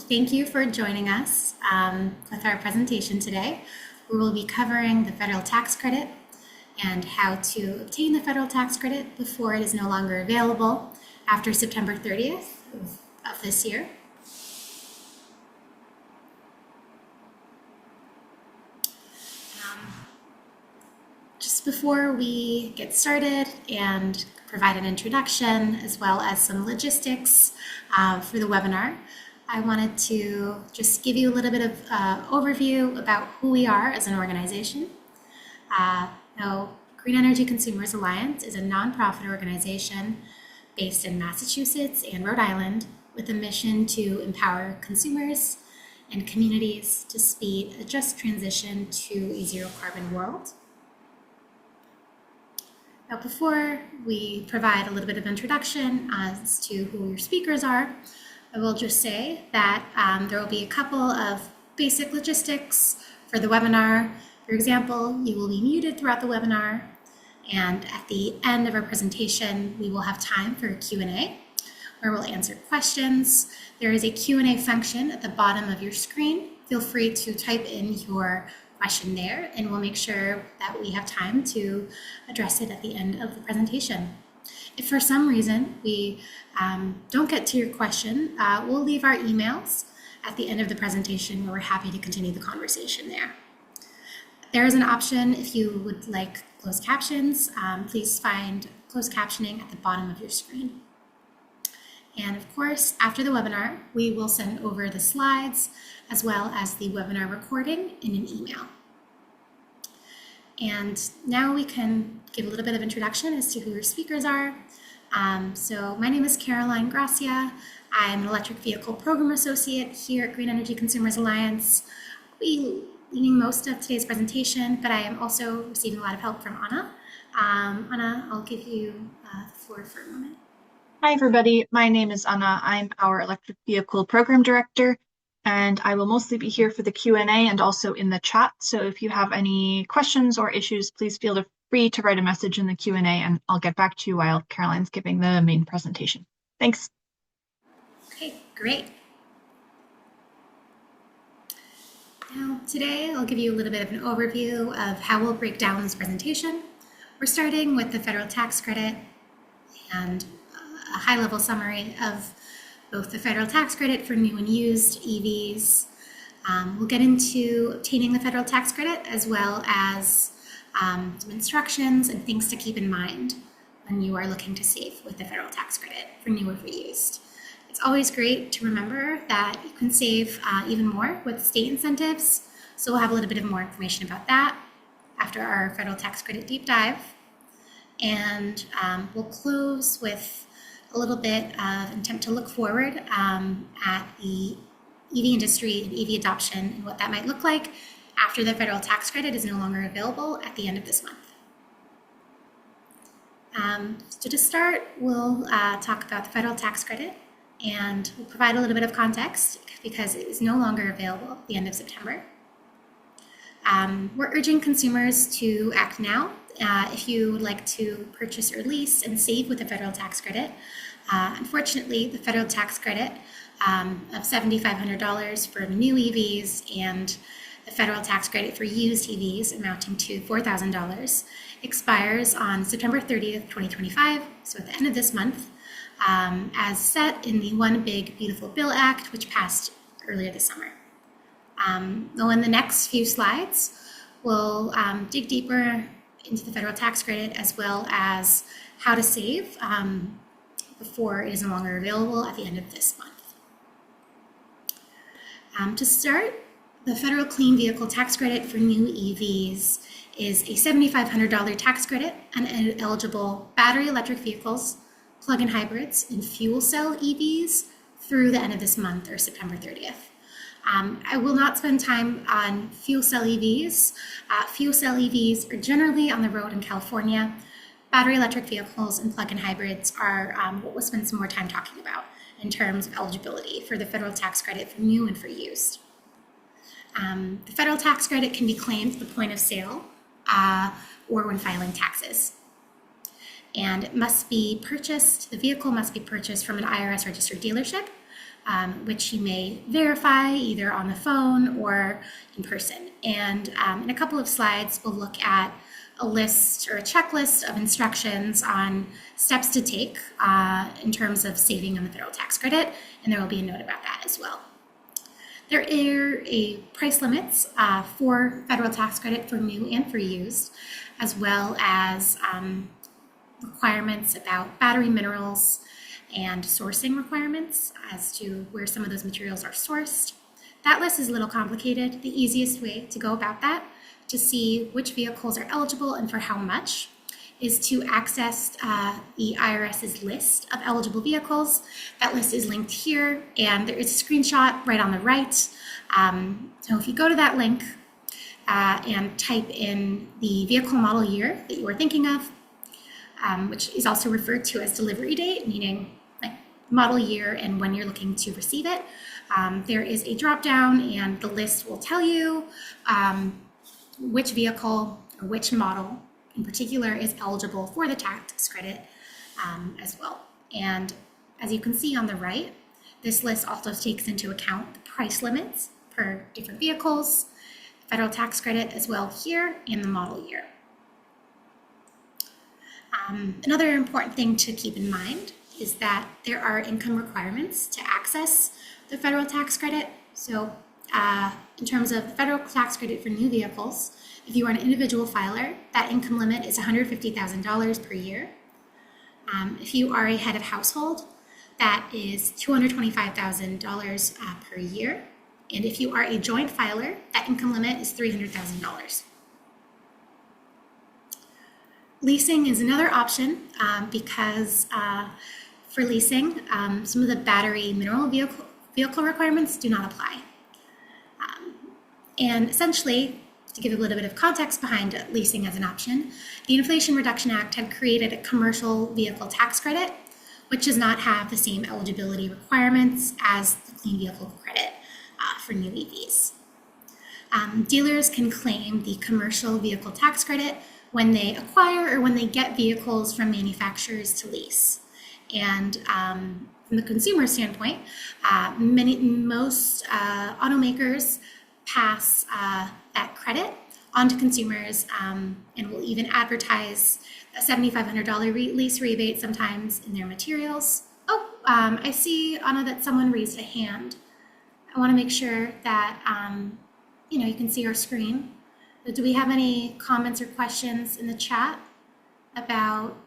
Thank you for joining us with our presentation today. We will be covering the federal tax credit and how to obtain the federal tax credit before it is no longer available after September 30th of this year. Just before we get started and provide an introduction as well as some logistics for the webinar, I wanted to just give you a little bit of overview about who we are as an organization. Now, Green Energy Consumers Alliance is a nonprofit organization based in Massachusetts and Rhode Island with a mission to empower consumers and communities to speed a just transition to a zero carbon world. Now, before we provide a little bit of introduction as to who your speakers are, I will just say that there will be a couple of basic logistics for the webinar. For example, you will be muted throughout the webinar, and at the end of our presentation, we will have time for a Q&A where we'll answer questions. There is a Q&A function at the bottom of your screen. Feel free to type in your question there, and we'll make sure that we have time to address it at the end of the presentation. If for some reason we don't get to your question, we'll leave our emails at the end of the presentation where we're happy to continue the conversation there. There is an option if you would like closed captions. Please find closed captioning at the bottom of your screen. And of course, after the webinar, we will send over the slides as well as the webinar recording in an email. And now we can give a little bit of introduction as to who your speakers are. So my name is Caroline Gracia. I'm an electric vehicle program associate here at Green Energy Consumers Alliance. I'll be leading most of today's presentation, but I am also receiving a lot of help from Anna. Anna, I'll give you the floor for a moment. Hi, everybody. My name is Anna. I'm our electric vehicle program director, and I will mostly be here for the Q&A and also in the chat. So if you have any questions or issues, please feel free to write a message in the Q&A, and I'll get back to you while Caroline's giving the main presentation. Thanks. Okay, great. Now, today I'll give you a little bit of an overview of how we'll break down this presentation. We're starting with the federal tax credit and a high-level summary of both the federal tax credit for new and used EVs. We'll get into obtaining the federal tax credit as well as some instructions and things to keep in mind when you are looking to save with the federal tax credit for new or for used. It's always great to remember that you can save even more with state incentives. So we'll have a little bit of more information about that after our federal tax credit deep dive. And we'll close with a little bit of attempt to look forward at the EV industry and EV adoption and what that might look like after the federal tax credit is no longer available at the end of this month. So to start, we'll talk about the federal tax credit, and we'll provide a little bit of context because it is no longer available at the end of September. We're urging consumers to act now if you would like to purchase or lease and save with the federal tax credit. Unfortunately, the federal tax credit of $7,500 for new EVs and the federal tax credit for used EVs amounting to $4,000 expires on September 30th, 2025, so at the end of this month, as set in the One Big Beautiful Bill Act, which passed earlier this summer. Though in the next few slides, we'll dig deeper into the federal tax credit as well as how to save before it is no longer available at the end of this month. To start, the federal clean vehicle tax credit for new EVs is a $7,500 tax credit on eligible battery electric vehicles, plug-in hybrids, and fuel cell EVs through the end of this month or September 30th. I will not spend time on fuel cell EVs. Fuel cell EVs are generally on the road in California. Battery electric vehicles and plug-in hybrids are what we'll spend some more time talking about in terms of eligibility for the federal tax credit for new and for used. The federal tax credit can be claimed at the point of sale or when filing taxes. And it must be purchased, the vehicle must be purchased from an IRS registered dealership which you may verify either on the phone or in person. And in a couple of slides, we'll look at a list or a checklist of instructions on steps to take in terms of saving on the federal tax credit, and there will be a note about that as well. There are price limits for federal tax credit for new and for used, as well as requirements about battery minerals and sourcing requirements as to where some of those materials are sourced. That list is a little complicated. The easiest way to go about that, to see which vehicles are eligible and for how much, is to access the IRS's list of eligible vehicles. That list is linked here, and there is a screenshot right on the right. So if you go to that link and type in the vehicle model year that you are thinking of, which is also referred to as delivery date, meaning like model year and when you're looking to receive it, there is a drop down, and the list will tell you which vehicle or which model in particular is eligible for the tax credit as well. And as you can see on the right, this list also takes into account the price limits per different vehicles, federal tax credit as well here, and the model year. Another important thing to keep in mind is that there are income requirements to access the federal tax credit. So in terms of the federal tax credit for new vehicles, if you are an individual filer, that income limit is $150,000 per year. If you are a head of household, that is $225,000 per year. And if you are a joint filer, that income limit is $300,000. Leasing is another option because for leasing, some of the battery mineral vehicle requirements do not apply. And essentially, to give a little bit of context behind leasing as an option, the Inflation Reduction Act had created a commercial vehicle tax credit, which does not have the same eligibility requirements as the clean vehicle credit for new EVs. Dealers can claim the commercial vehicle tax credit when they acquire or when they get vehicles from manufacturers to lease. And from the consumer standpoint, most automakers pass that credit onto consumers and will even advertise a $7,500 lease rebate sometimes in their materials. Oh, I see, Anna, that someone raised a hand. I want to make sure that you can see our screen. Do we have any comments or questions in the chat about?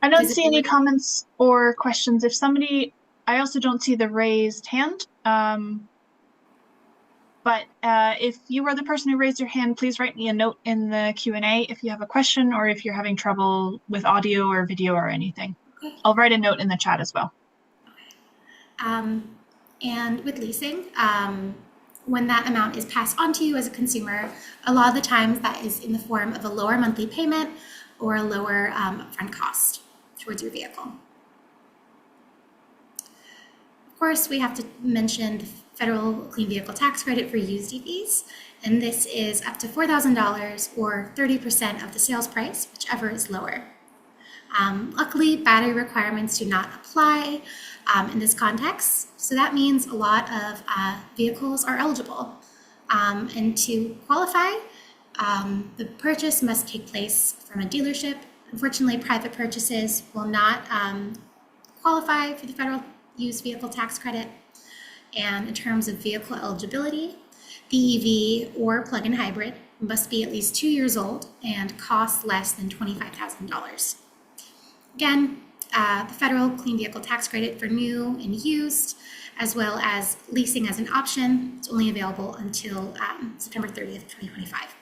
I don't see any comments or questions. I also don't see the raised hand. But if you are the person who raised your hand, please write me a note in the Q&A if you have a question or if you're having trouble with audio or video or anything. Okay. I'll write a note in the chat as well. Okay. And with leasing, when that amount is passed on to you as a consumer, a lot of the times that is in the form of a lower monthly payment or a lower upfront cost towards your vehicle. Of course, we have to mention the federal clean vehicle tax credit for used EVs, and this is up to $4,000 or 30% of the sales price, whichever is lower. Luckily, battery requirements do not apply in this context, so that means a lot of vehicles are eligible. And to qualify, the purchase must take place from a dealership. Unfortunately, private purchases will not qualify for the federal used vehicle tax credit. And in terms of vehicle eligibility, the EV or plug-in hybrid must be at least 2 years old and cost less than $25,000. Again, the federal clean vehicle tax credit for new and used, as well as leasing as an option, it's only available until September 30th, 2025.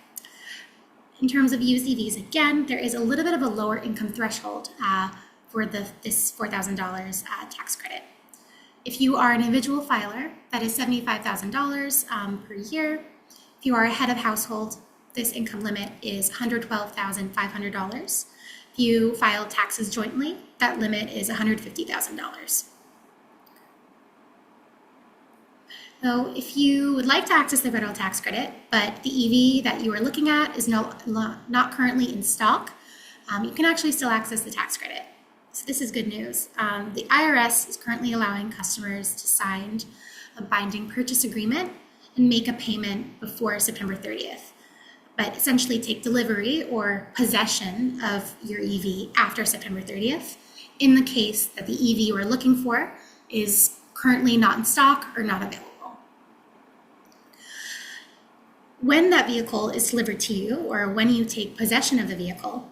In terms of used EVs, again, there is a little bit of a lower income threshold for this $4,000 tax credit. If you are an individual filer, that is $75,000 per year. If you are a head of household, this income limit is $112,500. If you file taxes jointly, that limit is $150,000. So if you would like to access the federal tax credit, but the EV that you are looking at is not currently in stock, you can actually still access the tax credit. So this is good news. The IRS is currently allowing customers to sign a binding purchase agreement and make a payment before September 30th, but essentially take delivery or possession of your EV after September 30th in the case that the EV you are looking for is currently not in stock or not available. When that vehicle is delivered to you, or when you take possession of the vehicle,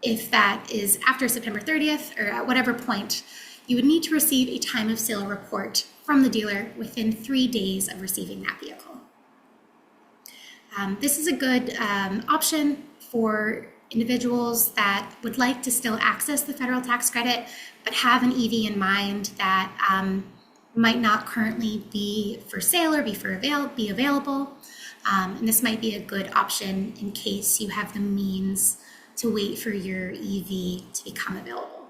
if that is after September 30th or at whatever point, you would need to receive a time of sale report from the dealer within 3 days of receiving that vehicle. This is a good option for individuals that would like to still access the federal tax credit, but have an EV in mind that might not currently be for sale or be available. And this might be a good option in case you have the means to wait for your EV to become available.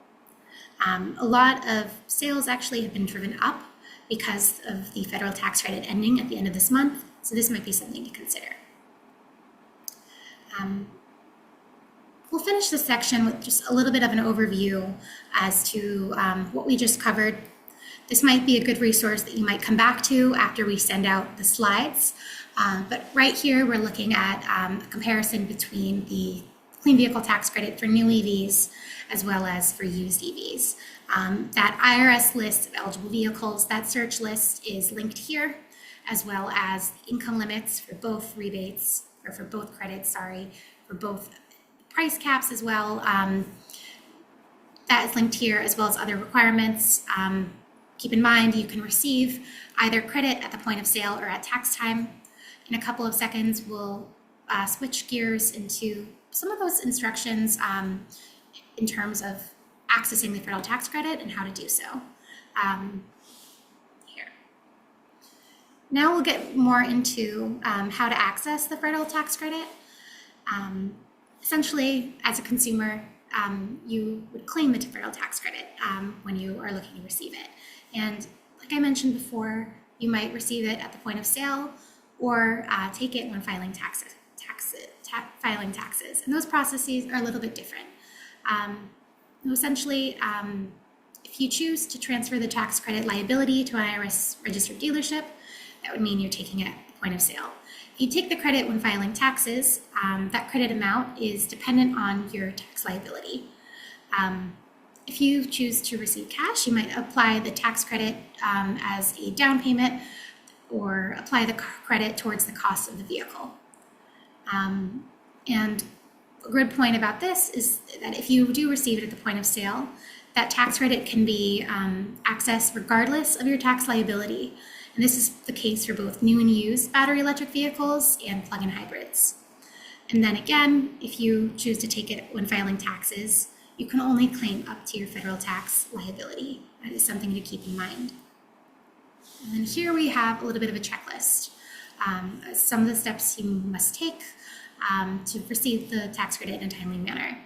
A lot of sales actually have been driven up because of the federal tax credit ending at the end of this month, so this might be something to consider. We'll finish this section with just a little bit of an overview as to what we just covered. This might be a good resource that you might come back to after we send out the slides. But right here, we're looking at a comparison between the clean vehicle tax credit for new EVs as well as for used EVs. That IRS list of eligible vehicles, that search list is linked here, as well as income limits for both rebates, or for both credits, for both price caps as well. That is linked here, as well as other requirements. Keep in mind, you can receive either credit at the point of sale or at tax time. In a couple of seconds, we'll switch gears into some of those instructions in terms of accessing the federal tax credit and how to do so. Here. Now we'll get more into how to access the federal tax credit. Essentially, as a consumer, you would claim the federal tax credit when you are looking to receive it. And like I mentioned before, you might receive it at the point of sale or take it when filing taxes. And those processes are a little bit different. Essentially, if you choose to transfer the tax credit liability to an IRS registered dealership, that would mean you're taking it at the point of sale. If you take the credit when filing taxes, that credit amount is dependent on your tax liability. If you choose to receive cash, you might apply the tax credit as a down payment or apply the credit towards the cost of the vehicle. And a good point about this is that if you do receive it at the point of sale, that tax credit can be accessed regardless of your tax liability. And this is the case for both new and used battery electric vehicles and plug-in hybrids. And then again, if you choose to take it when filing taxes, you can only claim up to your federal tax liability. That is something to keep in mind. And then here we have a little bit of a checklist. Some of the steps you must take to receive the tax credit in a timely manner.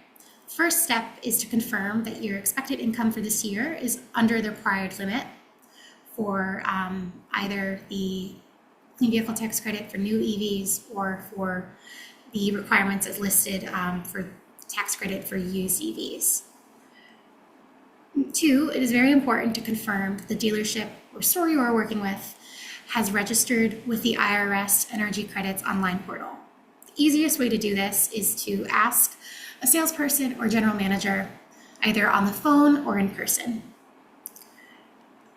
First step is to confirm that your expected income for this year is under the required limit for either the clean vehicle tax credit for new EVs or for the requirements as listed for tax credit for used EVs. 2, it is very important to confirm that the dealership or store you are working with has registered with the IRS Energy Credits online portal. The easiest way to do this is to ask a salesperson or general manager, either on the phone or in person.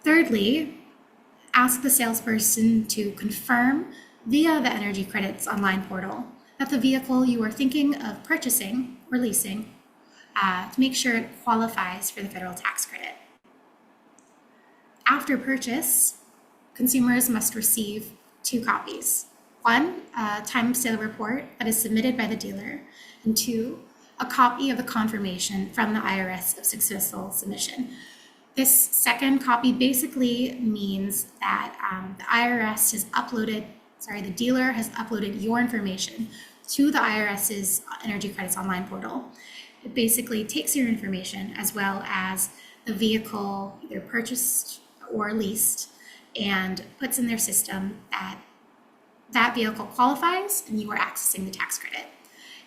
Thirdly, ask the salesperson to confirm via the Energy Credits online portal that the vehicle you are thinking of purchasing or leasing to make sure it qualifies for the federal tax credit. After purchase, consumers must receive 2 copies. 1, a time of sale report that is submitted by the dealer, and 2, a copy of the confirmation from the IRS of successful submission. This second copy basically means that the IRS has the dealer has uploaded your information to the IRS's Energy Credits online portal. It basically takes your information as well as the vehicle either purchased or leased and puts in their system that that vehicle qualifies and you are accessing the tax credit.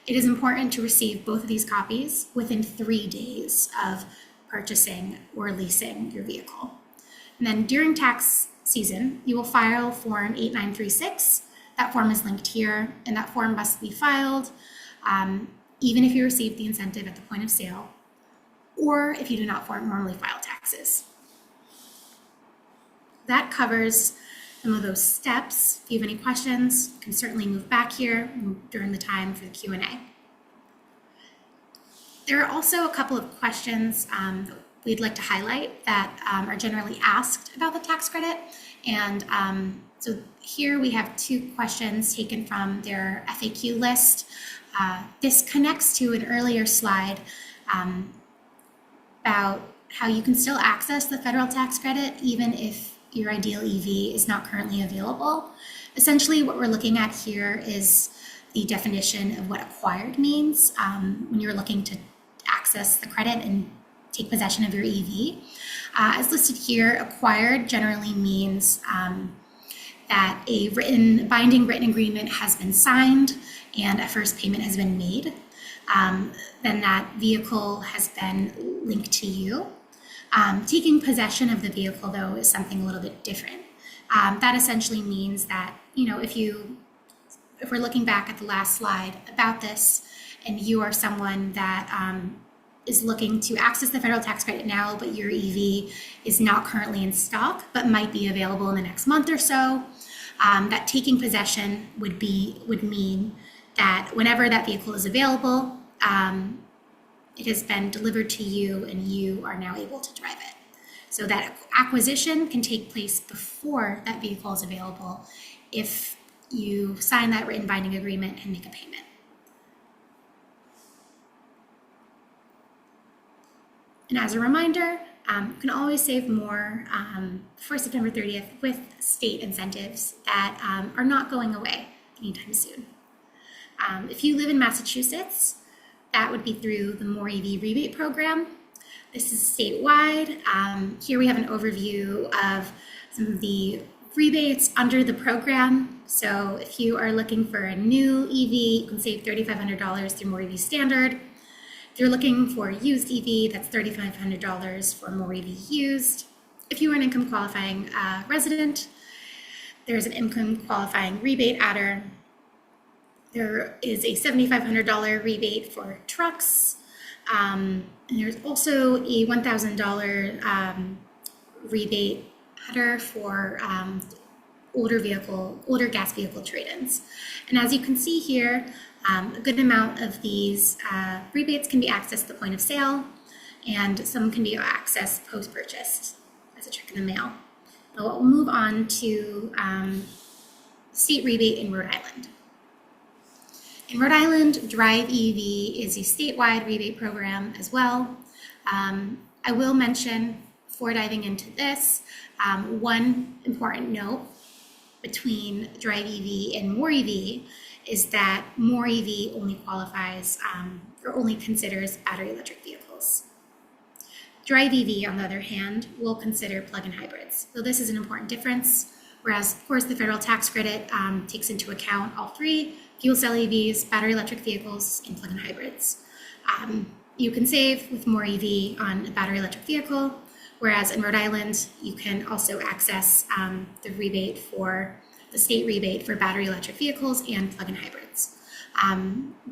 It is important to receive both of these copies within 3 days of purchasing or leasing your vehicle. And then during tax season, you will file Form 8936. That form is linked here, and that form must be filed even if you receive the incentive at the point of sale, or if you do not normally file taxes. That covers some of those steps. If you have any questions, you can certainly move back here during the time for the Q&A. There are also a couple of questions that we'd like to highlight that are generally asked about the tax credit. And so here we have 2 questions taken from their FAQ list. This connects to an earlier slide about how you can still access the federal tax credit even if your ideal EV is not currently available. Essentially, what we're looking at here is the definition of what acquired means when you're looking to access the credit and take possession of your EV. As listed here, acquired generally means that a binding written agreement has been signed and a first payment has been made. Then that vehicle has been linked to you. Taking possession of the vehicle, though, is something a little bit different. That essentially means that, if we're looking back at the last slide about this, and you are someone that is looking to access the federal tax credit now, but your EV is not currently in stock, but might be available in the next month or so, that taking possession would mean that whenever that vehicle is available, it has been delivered to you and you are now able to drive it. So that acquisition can take place before that vehicle is available if you sign that written binding agreement and make a payment. And as a reminder, you can always save more before September 30th with state incentives that are not going away anytime soon. If you live in Massachusetts, that would be through the More EV rebate program. This is statewide. Here we have an overview of some of the rebates under the program. So if you are looking for a new EV, you can save $3,500 through More EV Standard. If you're looking for a used EV, that's $3,500 for More EV Used. If you are an income qualifying resident, there's an income qualifying rebate adder. There is a $7,500 rebate for trucks. And there's also a $1,000 rebate adder for older gas vehicle trade-ins. And as you can see here, a good amount of these rebates can be accessed at the point of sale, and some can be accessed post-purchase as a check in the mail. Now we'll move on to state rebate in Rhode Island. In Rhode Island, Drive EV is a statewide rebate program as well. I will mention, before diving into this, one important note between Drive EV and More EV is that More EV only qualifies or only considers battery electric vehicles. Drive EV, on the other hand, will consider plug-in hybrids. So this is an important difference, whereas, of course, the federal tax credit takes into account all 3, fuel cell EVs, battery electric vehicles, and plug-in hybrids. You can save with More EV on a battery electric vehicle, whereas in Rhode Island, you can also access the state rebate for battery electric vehicles and plug-in hybrids.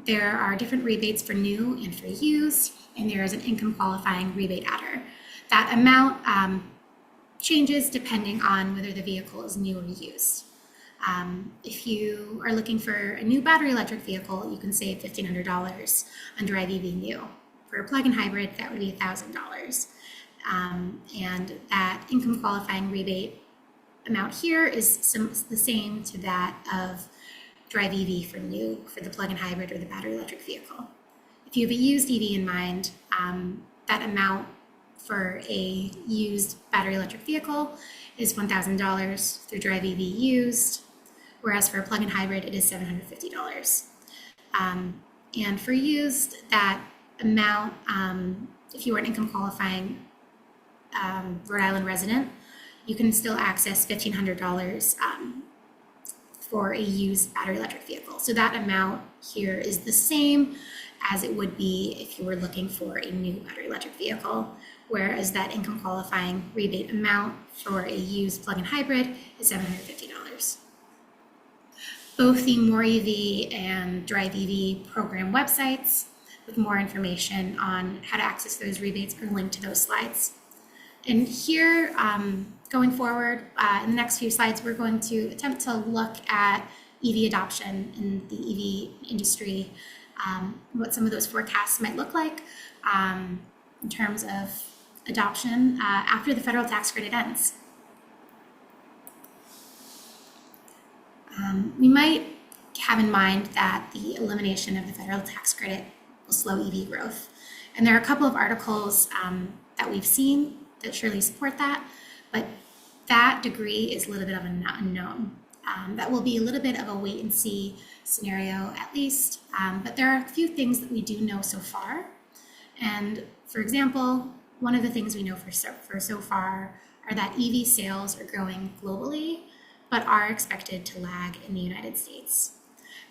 There are different rebates for new and for used, and there is an income qualifying rebate adder. That amount changes depending on whether the vehicle is new or used. If you are looking for a new battery electric vehicle, you can save $1,500 on Drive EV New. For a plug-in hybrid, that would be $1,000. And that income qualifying rebate amount here is the same to that of Drive EV for new, for the plug-in hybrid or the battery electric vehicle. If you have a used EV in mind, that amount for a used battery electric vehicle is $1,000 through Drive EV Used, whereas for a plug-in hybrid, it is $750. And for used, that amount, if you are an income qualifying Rhode Island resident, you can still access $1,500 for a used battery electric vehicle. So that amount here is the same as it would be if you were looking for a new battery electric vehicle, whereas that income qualifying rebate amount for a used plug-in hybrid is $750. Both the More EV and Drive EV program websites with more information on how to access those rebates are linked to those slides. And here, going forward, in the next few slides, we're going to attempt to look at EV adoption in the EV industry, what some of those forecasts might look like in terms of adoption after the federal tax credit ends. We might have in mind that the elimination of the federal tax credit will slow EV growth. And there are a couple of articles that we've seen that surely support that, but that degree is a little bit of an unknown. That will be a little bit of a wait and see scenario at least, but there are a few things that we do know so far. And for example, one of the things we know for so far are that EV sales are growing globally, but are expected to lag in the United States.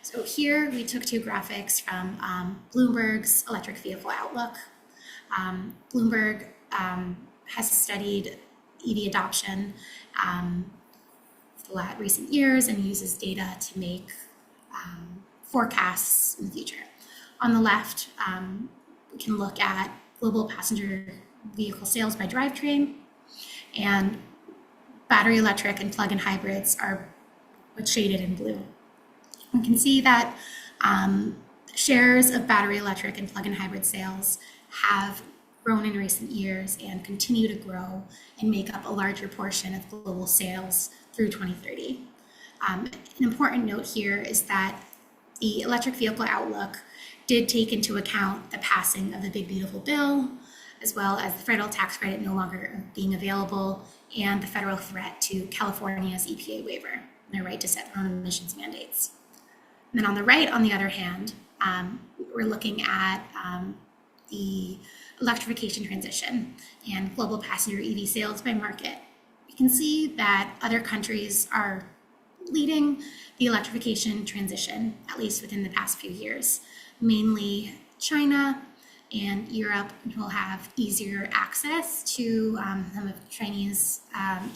So here we took two graphics from Bloomberg's Electric Vehicle Outlook. Bloomberg has studied EV adoption for the recent years and uses data to make forecasts in the future. On the left, we can look at global passenger vehicle sales by drivetrain, and battery electric and plug-in hybrids are what's shaded in blue. We can see that shares of battery electric and plug-in hybrid sales have grown in recent years and continue to grow and make up a larger portion of global sales through 2030. An important note here is that the Electric Vehicle Outlook did take into account the passing of the Big Beautiful Bill, as well as the federal tax credit no longer being available and the federal threat to California's EPA waiver and their right to set their own emissions mandates. And then on the right, on the other hand, we're looking at the electrification transition and global passenger EV sales by market. You can see that other countries are leading the electrification transition, at least within the past few years. Mainly China and Europe will have easier access to some of Chinese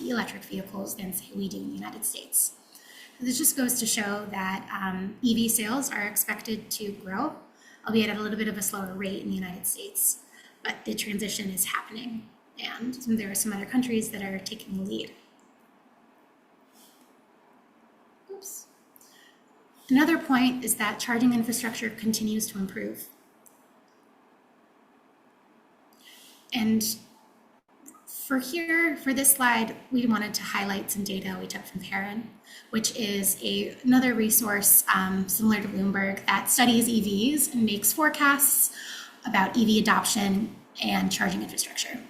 electric vehicles than, say, we do in the United States. This just goes to show that EV sales are expected to grow, albeit at a little bit of a slower rate in the United States. But the transition is happening, and there are some other countries that are taking the lead. Oops. Another point is that charging infrastructure continues to improve. And for this slide, we wanted to highlight some data we took from Perrin, which is another resource similar to Bloomberg that studies EVs and makes forecasts about EV adoption and charging infrastructure.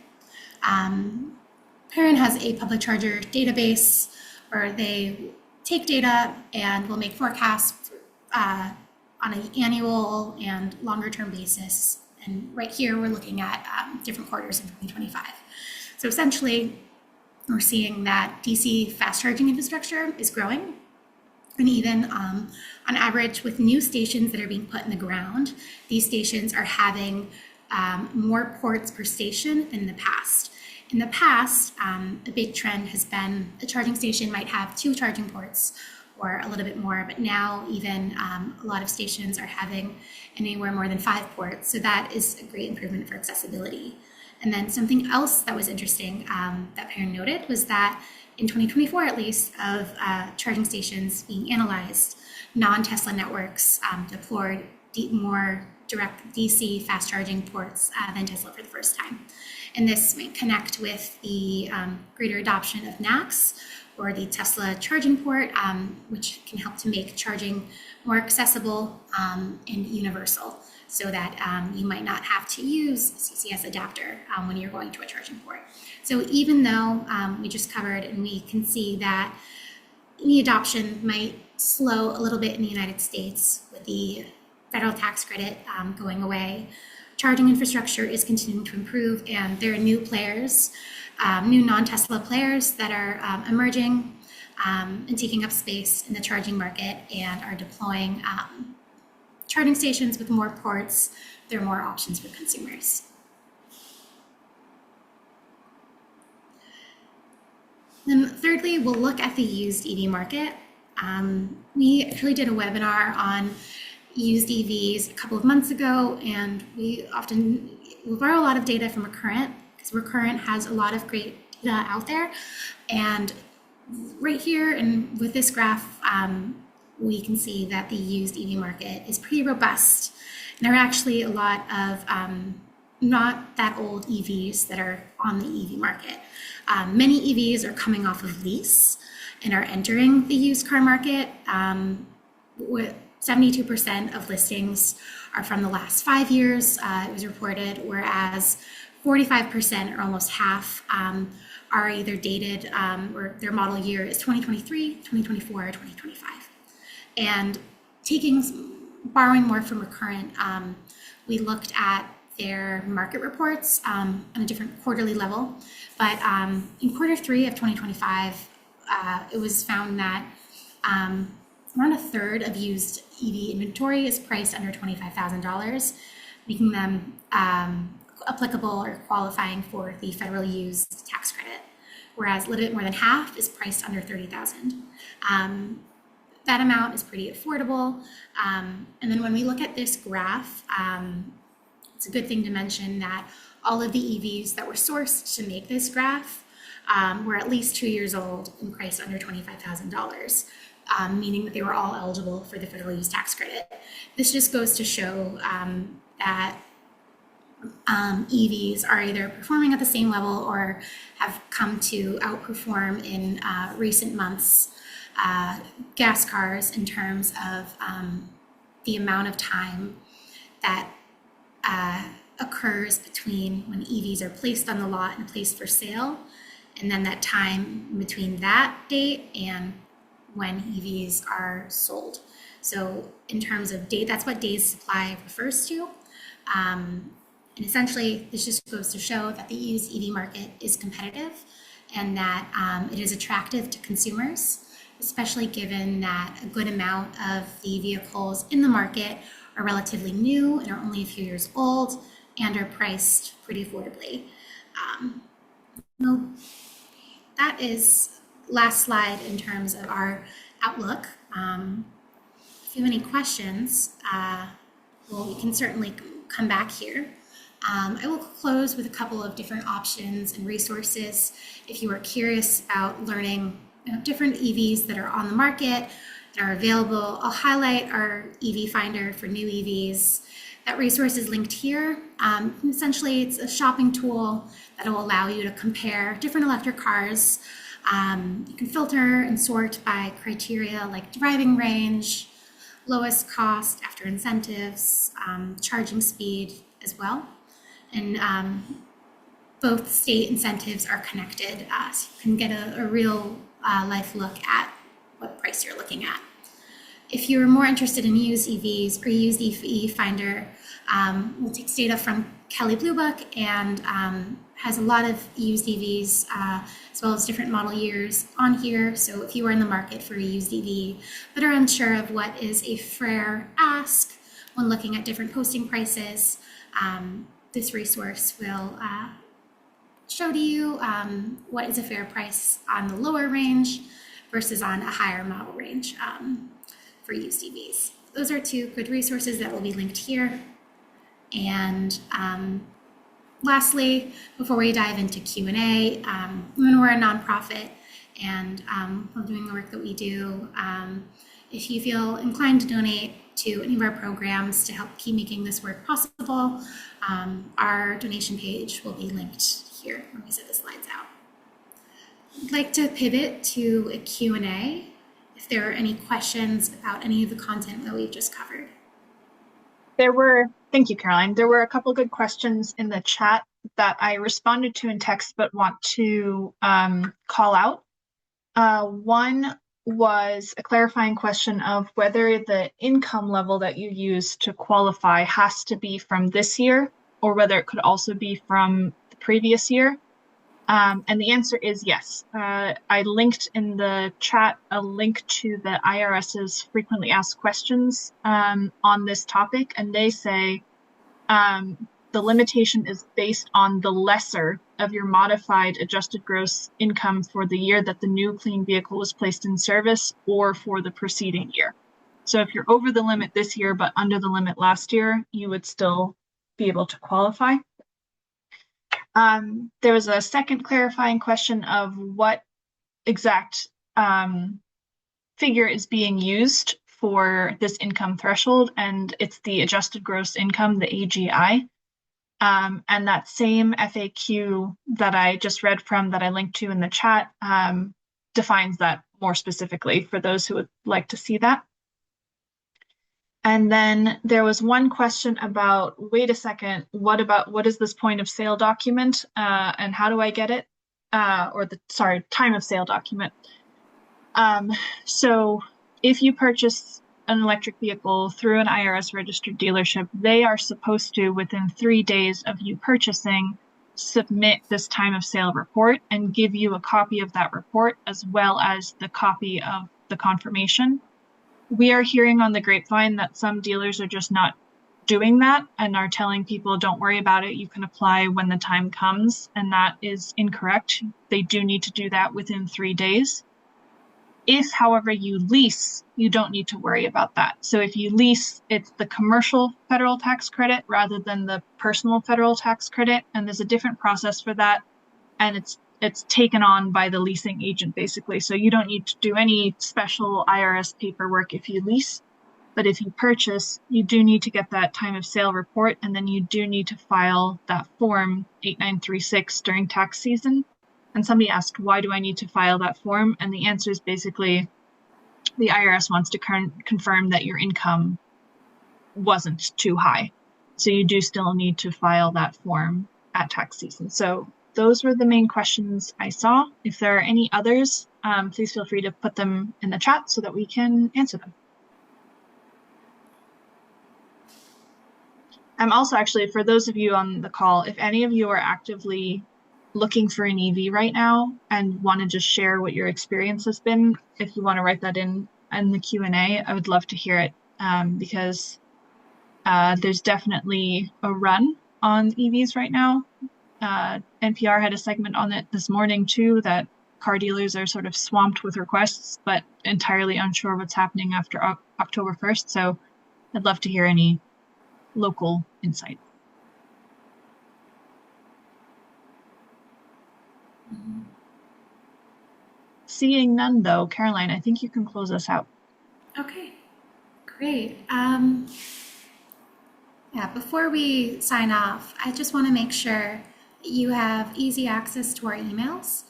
Perrin has a public charger database where they take data and will make forecasts on an annual and longer term basis. And right here, we're looking at different quarters in 2025. So essentially, we're seeing that DC fast charging infrastructure is growing. And even on average, with new stations that are being put in the ground, these stations are having more ports per station than in the past. In the past, a big trend has been a charging station might have 2 charging ports or a little bit more, but now even a lot of stations are having anywhere more than 5 ports. So that is a great improvement for accessibility. And then something else that was interesting that Perrin noted was that in 2024, at least, of charging stations being analyzed, non-Tesla networks deployed more direct DC fast charging ports than Tesla for the first time. And this might connect with the greater adoption of NACS, or the Tesla charging port, which can help to make charging more accessible and universal, so that you might not have to use a CCS adapter when you're going to a charging port. So even though we just covered and we can see that EV adoption might slow a little bit in the United States with the federal tax credit going away, charging infrastructure is continuing to improve, and there are new players, new non-Tesla players that are emerging and taking up space in the charging market and are deploying charging stations with more ports. There are more options for consumers. Then thirdly, we'll look at the used EV market. We actually did a webinar on used EVs a couple of months ago, and we borrow a lot of data from Recurrent because Recurrent has a lot of great data out there. And right here and with this graph, we can see that the used EV market is pretty robust. And there are actually a lot of not that old EVs that are on the EV market. Many EVs are coming off of lease and are entering the used car market. With 72% of listings are from the last 5 years, it was reported, whereas 45%, or almost half, are either dated or their model year is 2023, 2024, or 2025. And borrowing more from Recurrent, we looked at their market reports on a different quarterly level. But in quarter 3 of 2025, it was found that around a third of used EV inventory is priced under $25,000, making them applicable or qualifying for the federal used tax credit, whereas a little bit more than half is priced under $30,000. That amount is pretty affordable. And then when we look at this graph, it's a good thing to mention that all of the EVs that were sourced to make this graph were at least 2 years old and priced under $25,000, meaning that they were all eligible for the federal use tax credit. This just goes to show that EVs are either performing at the same level or have come to outperform in recent months gas cars in terms of the amount of time that occurs between when EVs are placed on the lot and placed for sale, and then that time between that date and when EVs are sold. So in terms of date, that's what days supply refers to. And essentially, this just goes to show that the used EV market is competitive and that it is attractive to consumers, especially given that a good amount of the vehicles in the market are relatively new and are only a few years old and are priced pretty affordably. Well, that is last slide in terms of our outlook. If you have any questions, we can certainly come back here. I will close with a couple of different options and resources if you are curious about learning different EVs that are on the market and are available. I'll highlight our EV Finder for new EVs. That resource is linked here. Essentially, it's a shopping tool that will allow you to compare different electric cars. You can filter and sort by criteria like driving range, lowest cost after incentives, charging speed as well. And both state incentives are connected, so you can get a real life look at what price you're looking at. If you're more interested in used EVs or used EV Finder, we'll take data from Kelley Blue Book and has a lot of used EVs as well as different model years on here. So if you are in the market for a used EV but are unsure of what is a fair ask when looking at different posting prices, this resource will show to you what is a fair price on the lower range versus on a higher model range for used EVs. Those are two good resources that will be linked here. And lastly, before we dive into Q&A, when we're a nonprofit and while doing the work that we do, if you feel inclined to donate to any of our programs to help keep making this work possible, our donation page will be linked here when we set the slides out. I'd like to pivot to a Q&A if there are any questions about any of the content that we've just covered. Thank you, Caroline. There were a couple good questions in the chat that I responded to in text but want to call out. One was a clarifying question of whether the income level that you use to qualify has to be from this year or whether it could also be from the previous year. And the answer is yes. I linked in the chat a link to the IRS's frequently asked questions on this topic, and they say the limitation is based on the lesser of your modified adjusted gross income for the year that the new clean vehicle was placed in service or for the preceding year. So if you're over the limit this year but under the limit last year, you would still be able to qualify. There was a second clarifying question of what exact figure is being used for this income threshold, and it's the adjusted gross income, the AGI. And that same FAQ that I just read from that I linked to in the chat defines that more specifically for those who would like to see that. And then there was one question about, wait a second, what is this point of sale document and how do I get it? Time of sale document. So if you purchase an electric vehicle through an IRS registered dealership, they are supposed to, within 3 days of you purchasing, submit this time of sale report and give you a copy of that report as well as the copy of the confirmation. We are hearing on the grapevine that some dealers are just not doing that and are telling people, don't worry about it, you can apply when the time comes, and that is incorrect. They do need to do that within 3 days. If, however, you lease, you don't need to worry about that. So if you lease, it's the commercial federal tax credit rather than the personal federal tax credit, and there's a different process for that, and it's taken on by the leasing agent, basically. So you don't need to do any special IRS paperwork if you lease. But if you purchase, you do need to get that time of sale report, and then you do need to file that form 8936 during tax season. And somebody asked, why do I need to file that form? And the answer is basically the IRS wants to confirm that your income wasn't too high. So you do still need to file that form at tax season. So those were the main questions I saw. If there are any others, please feel free to put them in the chat so that we can answer them. I'm also actually, for those of you on the call, if any of you are actively looking for an EV right now and want to just share what your experience has been, if you want to write that in the Q&A, I would love to hear it because there's definitely a run on EVs right now. NPR had a segment on it this morning too, that car dealers are sort of swamped with requests, but entirely unsure what's happening after October 1st. So I'd love to hear any local insight. Seeing none though, Caroline, I think you can close us out. Okay, great. Yeah, before we sign off, I just want to make sure that you have easy access to our emails.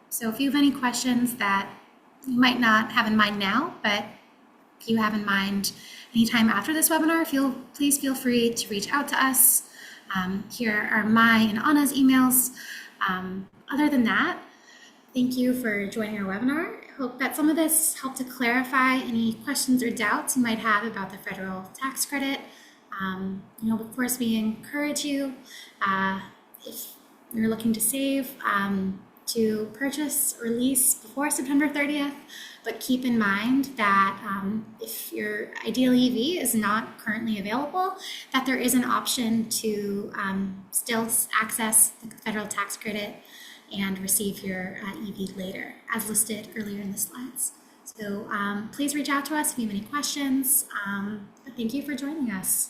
So if you have any questions that you might not have in mind now, but if you have in mind anytime after this webinar, please feel free to reach out to us. Here are my and Anna's emails. Other than that, thank you for joining our webinar. I hope that some of this helped to clarify any questions or doubts you might have about the federal tax credit. Of course, we encourage you, if you're looking to save, to purchase or lease before September 30th, but keep in mind that if your ideal EV is not currently available, that there is an option to still access the federal tax credit and receive your EV later, as listed earlier in the slides. So please reach out to us if you have any questions. But thank you for joining us.